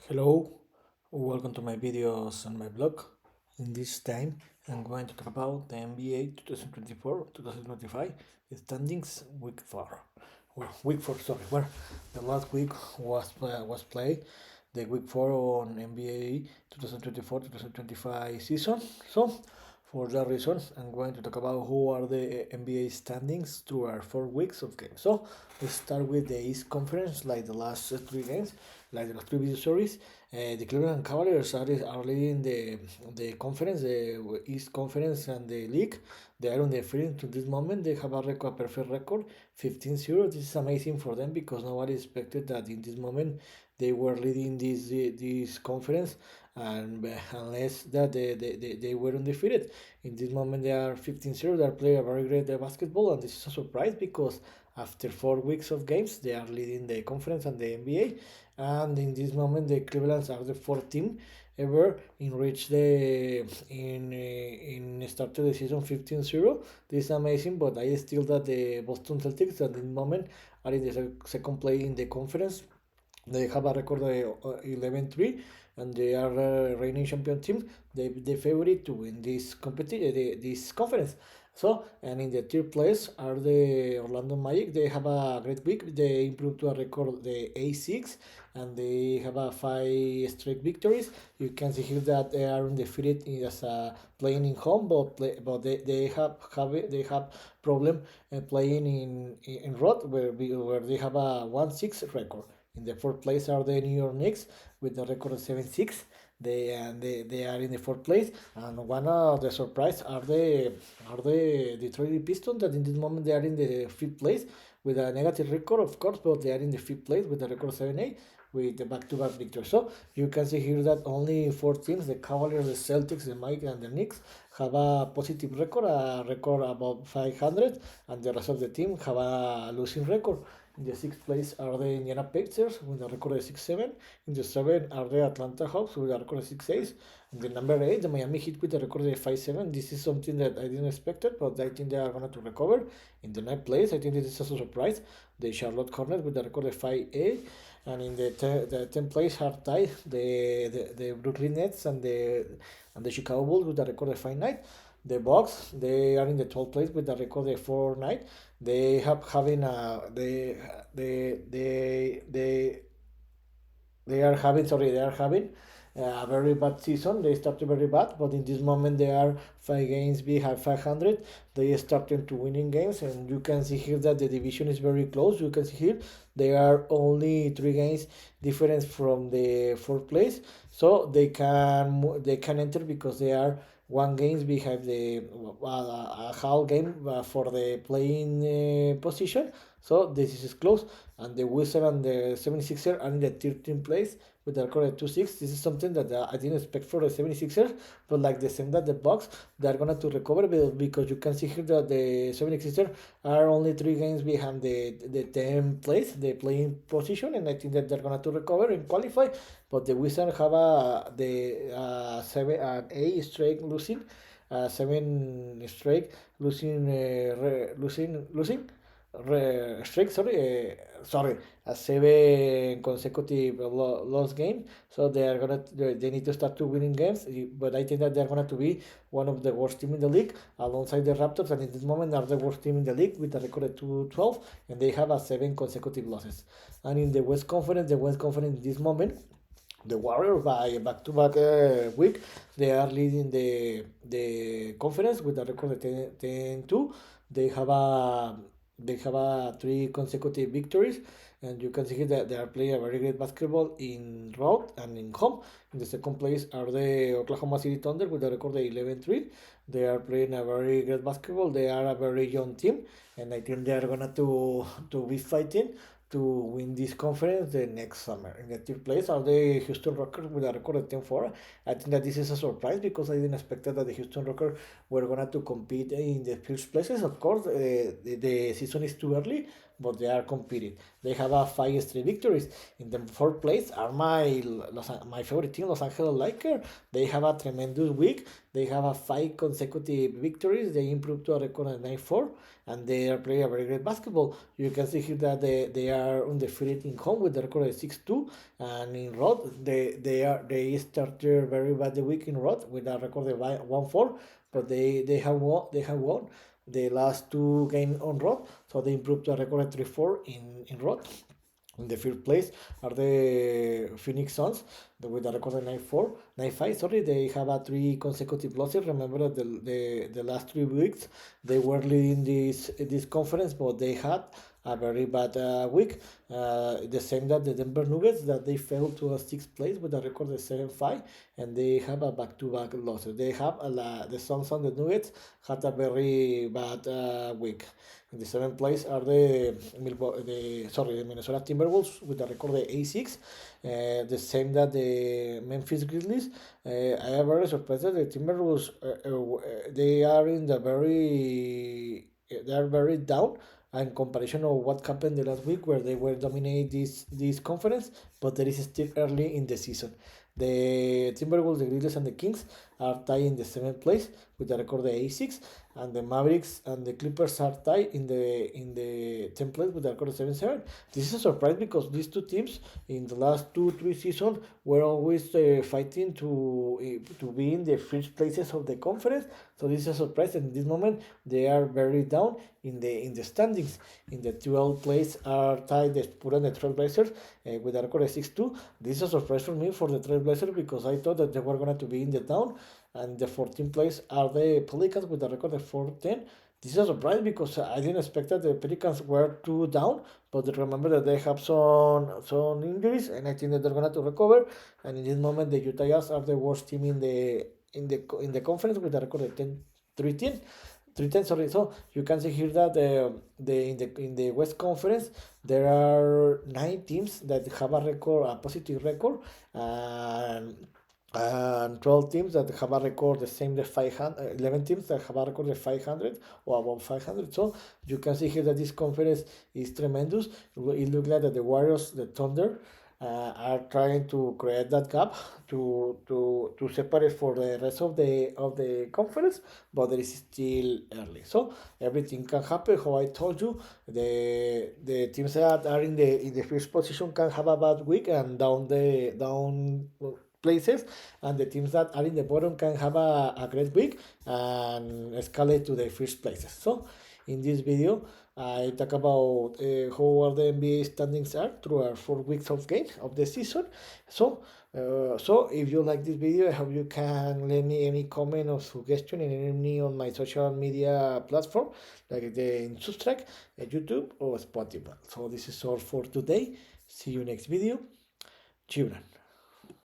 Hello, welcome to my videos on my blog. In this time, I'm going to talk about the NBA 2024-2025 standings week 4. Week 4, sorry, where the last week was played, the week 4 on NBA 2024-2025 season. So, for that reason, I'm going to talk about who are the NBA standings through our 4 weeks of games. So, let's start with the East Conference, like the last 3 games, like the last previous series. The Cleveland Cavaliers are leading the conference, the East Conference and the league. They are on the field to this moment. They have a perfect record, 15-0. This is amazing for them because nobody expected that in this moment they were leading this conference, and unless that they were undefeated. In this moment they are 15-0. They are playing a very great basketball, and this is a surprise because after 4 weeks of games they are leading the conference and the NBA, and in this moment the Clevelands are the fourth team ever in reach the in started the season 15-0. This is amazing, but I still that the Boston Celtics at the moment are in the second place in the conference. They have a record of 11-3, and they are a reigning champion team. The favorite to win this competition, this conference. So, and in the third place are the Orlando Magic. They have a great week. They improved to a record the A6, and they have a 5 straight victories. You can see here that they are undefeated as playing in home, but they have problem playing in road where they have a 1-6 record. In the fourth place are the New York Knicks with the record of 7-6. They are in the fourth place, and one of the surprise are the Detroit Pistons that in this moment they are in the fifth place with a negative record, of course, but they are in the fifth place with a record of 7-8 with the back-to-back victory. So you can see here that only 4 teams, the Cavaliers, the Celtics, the Magic, and the Knicks, have a positive record, a record above 500, and the rest of the team have a losing record. In the sixth place are the Indiana Pacers with a record of 6-7. In the seventh are the Atlanta Hawks with a record of 6-8. In the number 8, the Miami Heat with a record of 5-7. This is something that I didn't expect, but I think they are going to recover. In the ninth place, I think this is a surprise. The Charlotte Hornets with a record of 5-8. And in the 10th place are tied the Brooklyn Nets and the Chicago Bulls with a record of 5-9. The Bucks, they are in the 12th place with a record of 4-9. They have having a they are having a very bad season. They started very bad, but in this moment they are 5 games behind 500. They started to winning games, and you can see here that the division is very close. You can see here they are only 3 games difference from the fourth place, so they can enter because they are 1 games behind the a half game for the playing position. So this is close, and the Wizard and the 76er are in the 13th place with the record of 2-6. This is something that I didn't expect for the 76ers, but like the same that the Bucks, they're gonna to recover because you can see here that the 76ers are only 3 games behind the 10th place, the playing position, and I think that they're gonna to recover and qualify. But the Wizards have the 7 and 8 straight losing, 7 straight losing, losing streak, sorry, a 7 consecutive loss game. So they need to start to winning games. But I think that they're gonna to be one of the worst team in the league alongside the Raptors, and in this moment are the worst team in the league with a record of 2-12, and they have a 7 consecutive losses. And in the West Conference in this moment, the Warriors by back-to-back week, they are leading the conference with a record of 10-2. They have a they have 3 consecutive victories, and you can see that they are playing a very great basketball in road and in home. In the second place are the Oklahoma City Thunder with a record of 11-3. They are playing a very great basketball. They are a very young team, and I think they are gonna to be fighting to win this conference the next summer. In the third place are the Houston Rockets with a record of 10-4. I think that this is a surprise because I didn't expect that the Houston Rockets were going to compete in the first places. Of course, the season is too early, but they are competing. They have a 5 straight victories. In the fourth place are my favorite team, Los Angeles Lakers. They have a tremendous week. They have a 5 consecutive victories. They improved to a record of 9-4, and they are playing a very great basketball. You can see here that they are undefeated in home with the record of 6-2, and in road they started very bad the week in road with a record of 1-4, but they have won the last 2 games on road, so they improved to a record of 3-4 in road. In the fifth place are the Phoenix Suns with a record of 9-4, 9-5. Sorry, they have a 3 consecutive losses. Remember that the last 3 weeks they were leading this conference, but they had a very bad week. The same that the Denver Nuggets, that they fell to a sixth place with a record of 7-5, and they have a back-to-back losses. They have the Suns and the Nuggets had a very bad week. In the seventh place are the Minnesota Timberwolves with a record of 8-6. The same that the Memphis Grizzlies. I am very surprised that the Timberwolves they are very down in comparison of what happened the last week where they were dominating this conference, but there is still early in the season. The Timberwolves, the Grizzlies, and the Kings are tied in the seventh place with a record of 8-6, and the Mavericks and the Clippers are tied in the 10th place with a record of 7-7. This is a surprise because these two teams in the last 2-3 seasons were always fighting to be in the first places of the conference. So this is a surprise, and in this moment they are very down in the standings. In the 12th place are tied the Spurs and the Trailblazers with a record of 6-2. This is a surprise for me for the Trailblazers because I thought that they were going to be in the down. And the 14th place are the Pelicans with a record of 4-10. This is a surprise because I didn't expect that the Pelicans were too down, but remember that they have some injuries, and I think that they're going to recover. And in this moment, the Utah Jazz are the worst team in the conference with a record of 3-10. 3-10, sorry. So you can see here that in the West Conference there are 9 teams that have a positive record, and 12 teams that have a record the same, the 500, 11 teams that have a record of 500 or above 500. So you can see here that this conference is tremendous. It looks like that the Warriors, the Thunder, are trying to create that gap to separate for the rest of the conference, but there is still early, so everything can happen. How I told you, the teams that are in the first position can have a bad week and down places, and the teams that are in the bottom can have a great week and escalate to the first places. So in this video I talk about how are the NBA standings are through our 4 weeks of game of the season. So if you like this video, I hope you can leave me any comment or suggestion in any on my social media platform like the Substack, YouTube, or Spotify. So this is all for today. See you next video. Children.